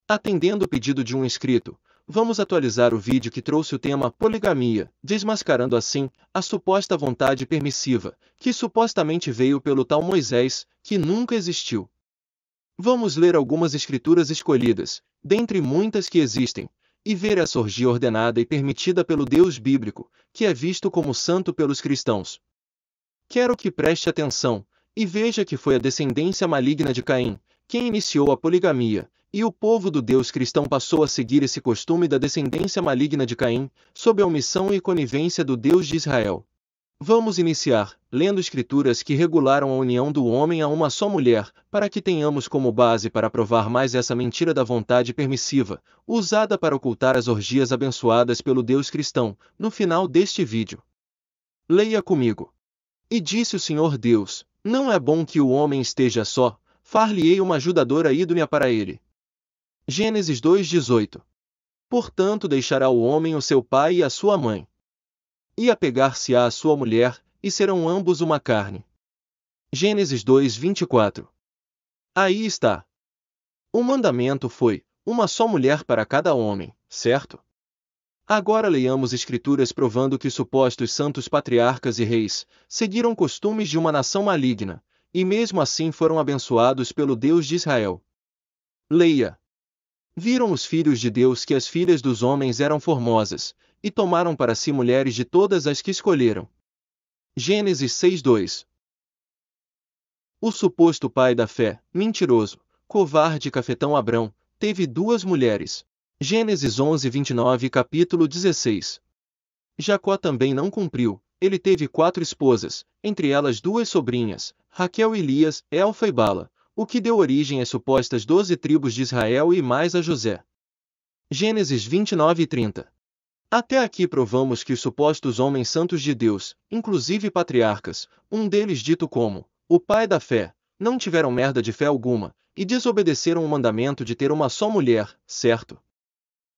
Atendendo o pedido de um inscrito, vamos atualizar o vídeo que trouxe o tema poligamia, desmascarando assim a suposta vontade permissiva, que supostamente veio pelo tal Moisés, que nunca existiu. Vamos ler algumas escrituras escolhidas, dentre muitas que existem, e ver essa orgia ordenada e permitida pelo Deus bíblico, que é visto como santo pelos cristãos. Quero que preste atenção, e veja que foi a descendência maligna de Caim quem iniciou a poligamia, e o povo do Deus cristão passou a seguir esse costume da descendência maligna de Caim, sob a omissão e conivência do Deus de Israel. Vamos iniciar, lendo escrituras que regularam a união do homem a uma só mulher, para que tenhamos como base para provar mais essa mentira da vontade permissiva, usada para ocultar as orgias abençoadas pelo Deus cristão, no final deste vídeo. Leia comigo. E disse o Senhor Deus: não é bom que o homem esteja só, far-lhe-ei uma ajudadora idônea para ele. Gênesis 2:18. Portanto deixará o homem o seu pai e a sua mãe, e apegar-se-á à sua mulher, e serão ambos uma carne. Gênesis 2:24. Aí está. O mandamento foi: uma só mulher para cada homem, certo? Agora leiamos escrituras provando que supostos santos patriarcas e reis seguiram costumes de uma nação maligna, e mesmo assim foram abençoados pelo Deus de Israel. Leia. Viram os filhos de Deus que as filhas dos homens eram formosas, e tomaram para si mulheres de todas as que escolheram. Gênesis 6:2. O suposto pai da fé, mentiroso, covarde e cafetão Abrão, teve duas mulheres. Gênesis 11:29 e capítulo 16. Jacó também não cumpriu, ele teve 4 esposas, entre elas 2 sobrinhas, Raquel e Lias, Elfa e Bala, o que deu origem às supostas 12 tribos de Israel e mais a José. Gênesis 29:30. Até aqui provamos que os supostos homens santos de Deus, inclusive patriarcas, um deles dito como o pai da fé, não tiveram merda de fé alguma, e desobedeceram o mandamento de ter uma só mulher, certo?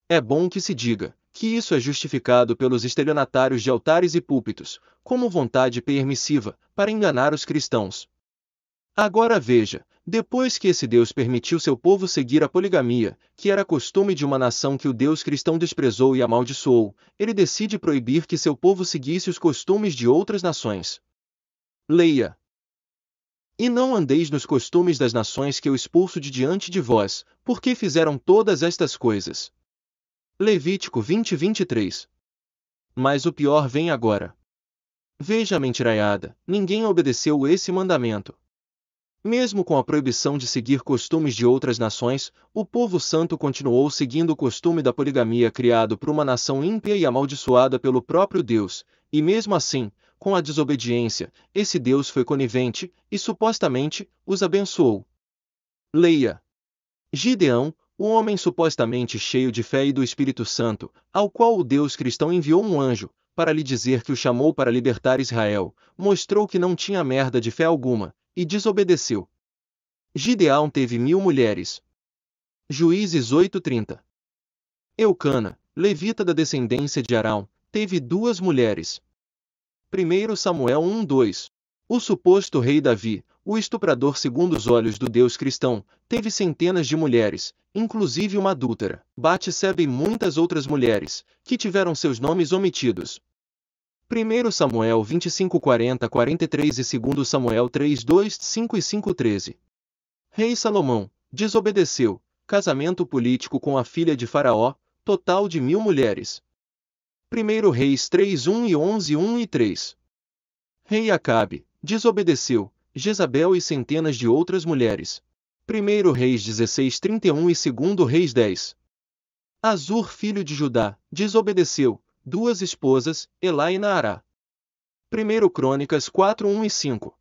É bom que se diga que isso é justificado pelos estelionatários de altares e púlpitos, como vontade permissiva, para enganar os cristãos. Agora veja, depois que esse Deus permitiu seu povo seguir a poligamia, que era costume de uma nação que o Deus cristão desprezou e amaldiçoou, ele decide proibir que seu povo seguisse os costumes de outras nações. Leia. E não andeis nos costumes das nações que eu expulso de diante de vós, porque fizeram todas estas coisas. Levítico 20:23. Mas o pior vem agora. Veja a mentiraiada, ninguém obedeceu esse mandamento. Mesmo com a proibição de seguir costumes de outras nações, o povo santo continuou seguindo o costume da poligamia criado por uma nação ímpia e amaldiçoada pelo próprio Deus, e mesmo assim, com a desobediência, esse Deus foi conivente, e supostamente, os abençoou. Leia. Gideão, o homem supostamente cheio de fé e do Espírito Santo, ao qual o Deus cristão enviou um anjo, para lhe dizer que o chamou para libertar Israel, mostrou que não tinha merda de fé alguma, e desobedeceu. Gideão teve 1000 mulheres. Juízes 8:30. Eucana, levita da descendência de Arão, teve 2 mulheres. 1 Samuel 1:2. O suposto rei Davi, o estuprador segundo os olhos do Deus cristão, teve centenas de mulheres, inclusive uma adúltera, Batseba e muitas outras mulheres, que tiveram seus nomes omitidos. 1 Samuel 25:40-43 e 2 Samuel 3:2, 5 e 5:13. Rei Salomão, desobedeceu, casamento político com a filha de Faraó, total de 1000 mulheres. 1 Reis 3:1 e 11:1 e 3. Rei Acabe, desobedeceu, Jezabel e centenas de outras mulheres. 1 Reis 16:31 e 2 Reis 10. Azur filho de Judá, desobedeceu, 2 esposas, Elá e Naará. 1 Crônicas 4:1 e 5.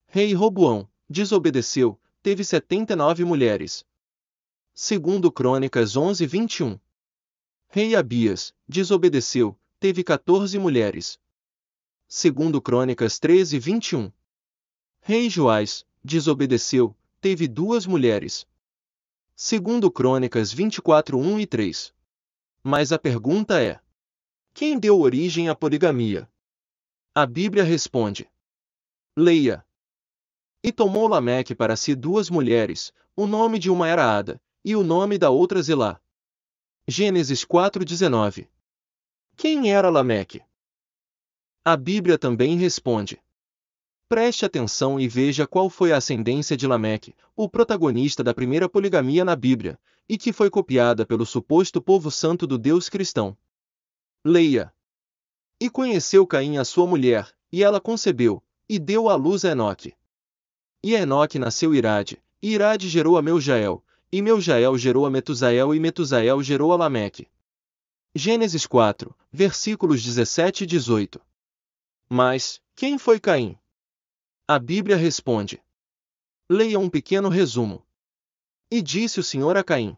Rei Roboão, desobedeceu, teve 79 mulheres. 2 Crônicas 11:21. Rei Abias, desobedeceu, teve 14 mulheres. 2 Crônicas 13:21. Rei Joás, desobedeceu, teve 2 mulheres. 2 Crônicas 24:1 e 3. Mas a pergunta é: quem deu origem à poligamia? A Bíblia responde. Leia. E tomou Lameque para si 2 mulheres, o nome de uma era Ada, e o nome da outra Zilá. Gênesis 4:19. Quem era Lameque? A Bíblia também responde. Preste atenção e veja qual foi a ascendência de Lameque, o protagonista da primeira poligamia na Bíblia, e que foi copiada pelo suposto povo santo do Deus cristão. Leia. E conheceu Caim a sua mulher, e ela concebeu, e deu à luz a Enoque. E a Enoque nasceu Irade, e Irade gerou a Meujael, e Meujael gerou a Metusael, e Metusael gerou a Lameque. Gênesis 4, versículos 17 e 18. Mas, quem foi Caim? A Bíblia responde. Leia um pequeno resumo. E disse o Senhor a Caim: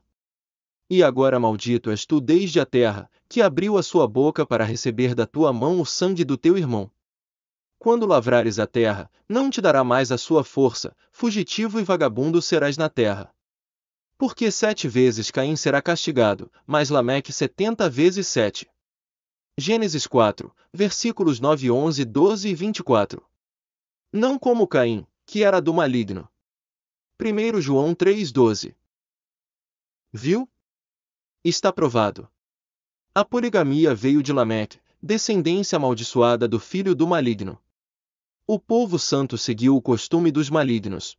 E agora maldito és tu desde a terra, que abriu a sua boca para receber da tua mão o sangue do teu irmão. Quando lavrares a terra, não te dará mais a sua força, fugitivo e vagabundo serás na terra. Porque 7 vezes Caim será castigado, mas Lameque 70 vezes 7. Gênesis 4, versículos 9, 11, 12 e 24. Não como Caim, que era do maligno. 1 João 3,12. Viu? Está provado. A poligamia veio de Lameque, descendência amaldiçoada do filho do maligno. O povo santo seguiu o costume dos malignos.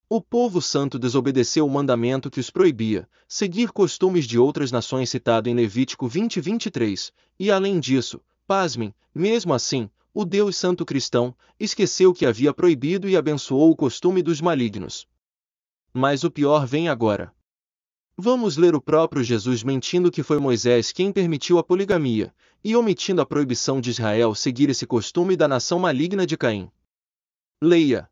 O povo santo desobedeceu o mandamento que os proibia, seguir costumes de outras nações citado em Levítico 20:23, e além disso, pasmem, mesmo assim, o Deus Santo cristão esqueceu que havia proibido e abençoou o costume dos malignos. Mas o pior vem agora. Vamos ler o próprio Jesus mentindo que foi Moisés quem permitiu a poligamia, e omitindo a proibição de Israel seguir esse costume da nação maligna de Caim. Leia.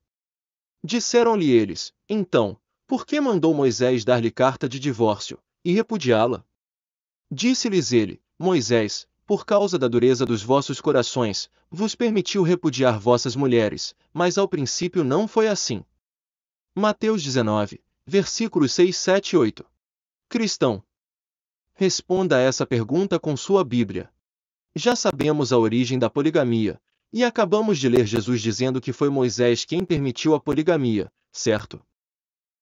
Disseram-lhe eles, então, por que mandou Moisés dar-lhe carta de divórcio, e repudiá-la? Disse-lhes ele, Moisés, por causa da dureza dos vossos corações, vos permitiu repudiar vossas mulheres, mas ao princípio não foi assim. Mateus 19, versículos 6, 7 e 8. Cristão, responda a essa pergunta com sua Bíblia. Já sabemos a origem da poligamia, e acabamos de ler Jesus dizendo que foi Moisés quem permitiu a poligamia, certo?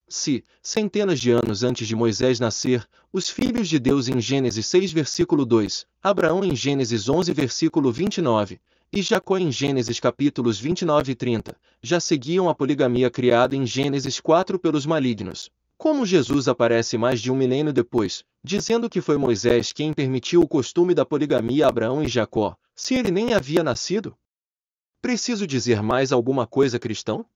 Se, centenas de anos antes de Moisés nascer, os filhos de Deus em Gênesis 6 versículo 2, Abraão em Gênesis 11 versículo 29, e Jacó em Gênesis capítulos 29 e 30, já seguiam a poligamia criada em Gênesis 4 pelos malignos, como Jesus aparece mais de um milênio depois, dizendo que foi Moisés quem permitiu o costume da poligamia a Abraão e Jacó, se ele nem havia nascido? Preciso dizer mais alguma coisa, cristão?